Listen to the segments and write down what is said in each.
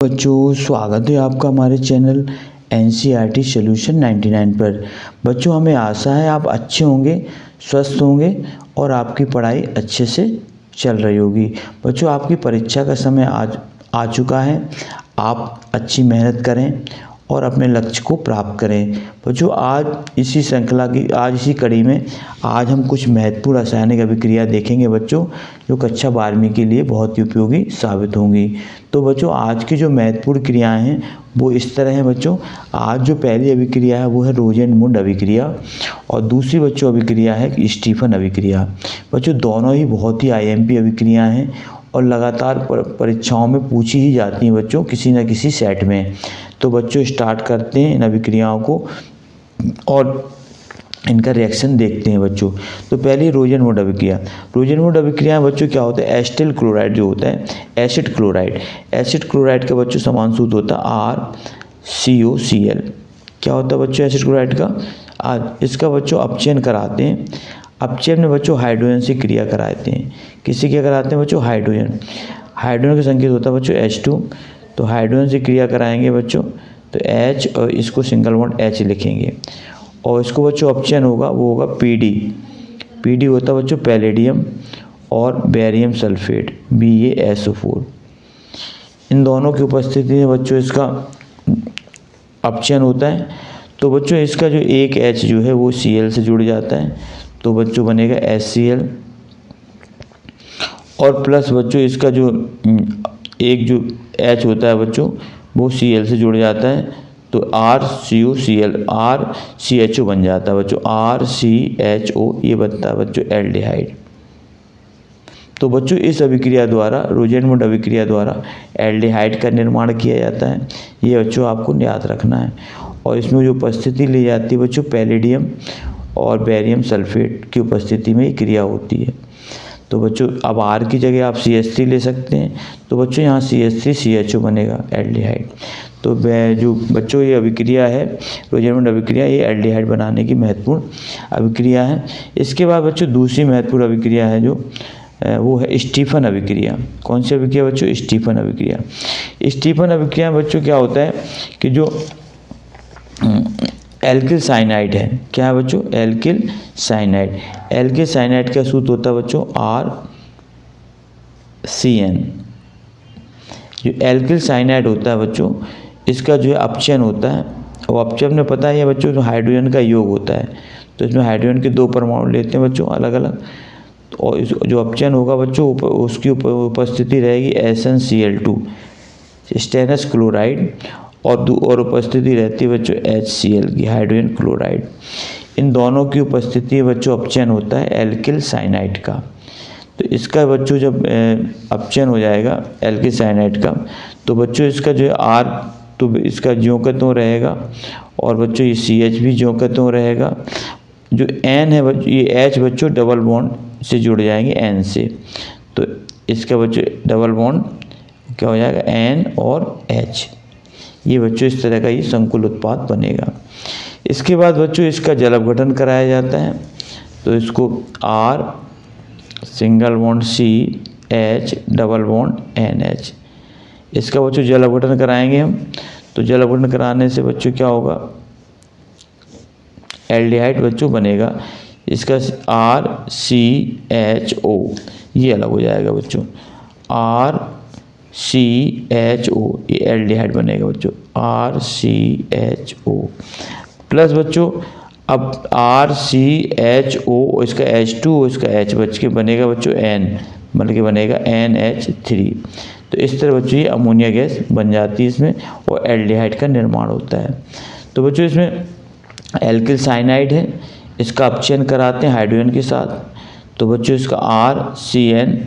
बच्चों स्वागत है आपका हमारे चैनल एनसीईआरटी सॉल्यूशन 99 पर। बच्चों हमें आशा है आप अच्छे होंगे, स्वस्थ होंगे और आपकी पढ़ाई अच्छे से चल रही होगी। बच्चों आपकी परीक्षा का समय आज आ चुका है। आप अच्छी मेहनत करें और अपने लक्ष्य को प्राप्त करें। बच्चों आज इसी श्रृंखला की इसी कड़ी में आज हम कुछ महत्वपूर्ण रासायनिक अभिक्रिया देखेंगे बच्चों, जो कक्षा 12वीं के लिए बहुत ही उपयोगी साबित होंगी। तो बच्चों आज की जो महत्वपूर्ण क्रियाएं हैं वो इस तरह हैं बच्चों। आज जो पहली अभिक्रिया है वो है रोजेनमुंड अभिक्रिया और दूसरी बच्चों अभिक्रिया है स्टीफन अभिक्रिया। बच्चों दोनों ही बहुत ही आईएमपी अभिक्रिया हैं और लगातार परीक्षाओं में पूछी ही जाती हैं बच्चों किसी न किसी सेट में। तो बच्चों स्टार्ट करते हैं इन अभिक्रियाओं को और इनका रिएक्शन देखते हैं बच्चों। तो पहले रोजेनमुंड अभिक्रिया। रोजेनमुंड अभिक्रिया बच्चों क्या होता है, एसिटिल क्लोराइड जो होता है एसिड क्लोराइड। एसिड क्लोराइड का बच्चों समान सूत्र होता है RCOCl। क्या होता है बच्चों एसिड क्लोराइड का R। इसका बच्चों अपचयन कराते हैं। अपचयन में बच्चों हाइड्रोजन से क्रिया कराते हैं। किससे क्या कराते हैं बच्चों, हाइड्रोजन। हाइड्रोजन का संकेत होता है बच्चों H2। तो हाइड्रोजन से क्रिया कराएंगे बच्चों तो H और इसको सिंगल बॉन्ड H लिखेंगे और इसको बच्चों अपचयन होगा वो होगा PD होता है बच्चों पैलेडियम और बेरियम सल्फेट BaSO4। इन दोनों की उपस्थिति में बच्चों इसका अपचयन होता है। तो बच्चों इसका जो एक H जो है वो Cl से जुड़ जाता है तो बच्चों बनेगा HCl और प्लस बच्चों इसका जो एक जो H होता है बच्चों वो Cl से जुड़ जाता है तो RCOCl RCHO बन जाता है बच्चों RCHO। ये बनता है बच्चों एल्डिहाइड। तो बच्चों इस अभिक्रिया द्वारा रोजेनमुंड अभिक्रिया द्वारा एल्डिहाइड का निर्माण किया जाता है। ये बच्चों आपको याद रखना है। और इसमें जो उपस्थिति ली जाती है बच्चों पैलेडियम और बेरियम सल्फेट की उपस्थिति में ये क्रिया होती है। तो बच्चों अब R की जगह आप CH3 ले सकते हैं तो बच्चों यहाँ CH3CHO बनेगा एल्डिहाइड। तो जो बच्चों ये अभिक्रिया है रोजेनमुंड अभिक्रिया ये एल्डिहाइड बनाने की महत्वपूर्ण अभिक्रिया है। इसके बाद बच्चों दूसरी महत्वपूर्ण अभिक्रिया है जो वो है स्टीफन अभिक्रिया। कौन सी अभिक्रिया बच्चों, स्टीफन अभिक्रिया। स्टीफन अभिक्रिया बच्चों क्या होता है कि जो एल्किल साइनाइड है, क्या है बच्चों एल्किल साइनाइड। एल्किल साइनाइड का सूत्र होता है बच्चों RCN। जो एल्किल साइनाइड होता है बच्चों इसका जो है अपचयन होता है और अपचयन में पता है बच्चों जो हाइड्रोजन का योग होता है तो इसमें हाइड्रोजन के दो परमाणु लेते हैं बच्चों अलग अलग और जो अपचयन होगा बच्चों उसकी उपस्थिति रहेगी SnCl2 स्टेनस क्लोराइड और उपस्थिति रहती है बच्चों HCl की हाइड्रोजन क्लोराइड। इन दोनों की उपस्थिति में बच्चों अपचयन होता है एल्किल साइनाइड का। तो इसका बच्चों जब अपचयन हो जाएगा एल्किल साइनाइड का तो बच्चों इसका जो है R तो इसका ज्यों का त्यों रहेगा और बच्चों ये CH भी ज्यों का त्यों रहेगा। जो N है बच्चों ये H बच्चों डबल बॉन्ड से जुड़ जाएंगे N से तो इसका बच्चों डबल बॉन्ड क्या हो जाएगा N और H। ये बच्चों इस तरह का ये संकुल उत्पाद बनेगा। इसके बाद बच्चों इसका जल अपघटन कराया जाता है तो इसको R single bond CH double bond NH। इसका बच्चों जल अपघटन कराएंगे हम तो जल अपघटन कराने से बच्चों क्या होगा एल्डिहाइड बच्चों बनेगा। इसका RCHO ये अलग हो जाएगा बच्चों RCHO ये एल्डिहाइड बनेगा बच्चों RCHO प्लस बच्चों अब RCHO इसका H2 इसका H बच के बनेगा बच्चों N बन के बनेगा NH3। तो इस तरह बच्चों ये अमोनिया गैस बन जाती है इसमें और एल्डिहाइड का निर्माण होता है। तो बच्चों इसमें एल्किल साइनाइड है इसका अपचयन कराते हैं हाइड्रोजन के साथ तो बच्चों इसका RCN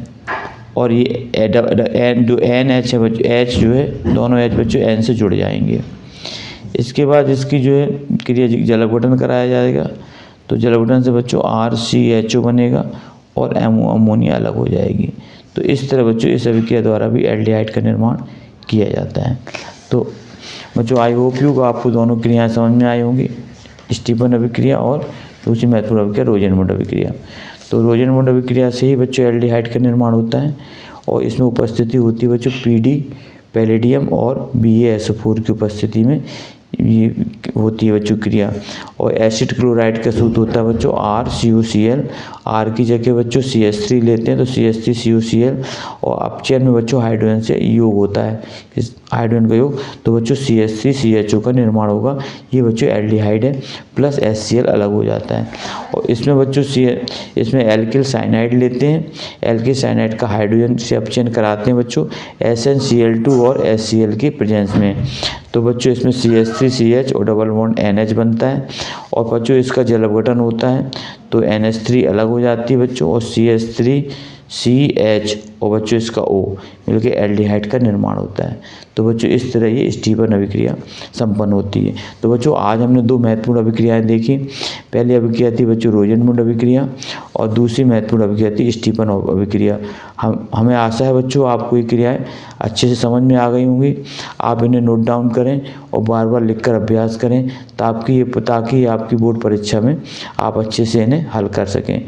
और ये N जो NH है बच्चों H जो है दोनों H बच्चों N से जुड़ जाएंगे। इसके बाद इसकी जो है क्रिया जल अपघटन कराया जाएगा तो जल अपघटन से बच्चों RCHO बनेगा और अमोनिया अलग हो जाएगी। तो इस तरह बच्चों इस अभिक्रिया द्वारा भी एल्डिहाइड का निर्माण किया जाता है। तो बच्चों आई होप यू आपको दोनों क्रियाएं समझ में आई होंगी, स्टीफन अभिक्रिया और दूसरी महत्वपूर्ण अभिक्रिया रोजेनमुंड अभिक्रिया। तो रोजेनमुंड अभिक्रिया से ही बच्चों एल्डिहाइड का निर्माण होता है और इसमें उपस्थिति होती है बच्चों PD पैलेडियम और BaSO4 की उपस्थिति में ये होती है बच्चों क्रिया। और एसिड क्लोराइड का सूत्र होता है बच्चों RCOCl। R की जगह बच्चों CH3 लेते हैं तो CH3COCl, और अपचयन में बच्चों हाइड्रोजन से योग होता है, इस हाइड्रोजन का योग, तो बच्चों CH3CHO का निर्माण होगा। ये बच्चों एल्डिहाइड है, प्लस HCl अलग हो जाता है। और इसमें बच्चों इसमें एल्किल साइनाइड लेते हैं, एल्किल साइनाइड का हाइड्रोजन से अपचयन कराते हैं बच्चों SnCl2 और HCl के प्रेजेंस में, तो बच्चों इसमें CH3CH और डबल बॉन्ड NH बनता है। और बच्चों इसका जल अपघटन होता है तो NH3 अलग हो जाती है बच्चों, और CH3CH और बच्चों इसका O मिलकर एल्डिहाइड का निर्माण होता है। तो बच्चों इस तरह ये स्टीफन अभिक्रिया संपन्न होती है। तो बच्चों आज हमने दो महत्वपूर्ण अभिक्रियाएं देखी। पहली अभिक्रिया थी बच्चों रोजेनमुंड अभिक्रिया, और दूसरी महत्वपूर्ण अभिक्रिया थी स्टीफन अभिक्रिया। हमें आशा है बच्चों आपको ये क्रियाएं अच्छे से समझ में आ गई होंगी। आप इन्हें नोट डाउन करें और बार बार लिखकर अभ्यास करें ताकि आपकी बोर्ड परीक्षा में आप अच्छे से इन्हें हल कर सकें।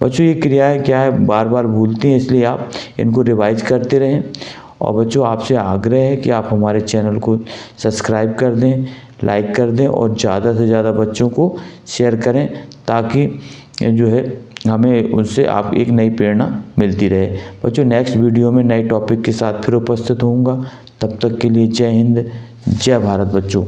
बच्चों ये क्रियाएं क्या है बार बार भूलते हैं, इसलिए आप इनको रिवाइज करते रहें। और बच्चों आपसे आग्रह है कि आप हमारे चैनल को सब्सक्राइब कर दें, लाइक कर दें और ज़्यादा से ज़्यादा बच्चों को शेयर करें, ताकि जो है हमें उनसे आप एक नई प्रेरणा मिलती रहे। बच्चों नेक्स्ट वीडियो में नए टॉपिक के साथ फिर उपस्थित होऊंगा। तब तक के लिए जय हिंद, जय भारत बच्चों।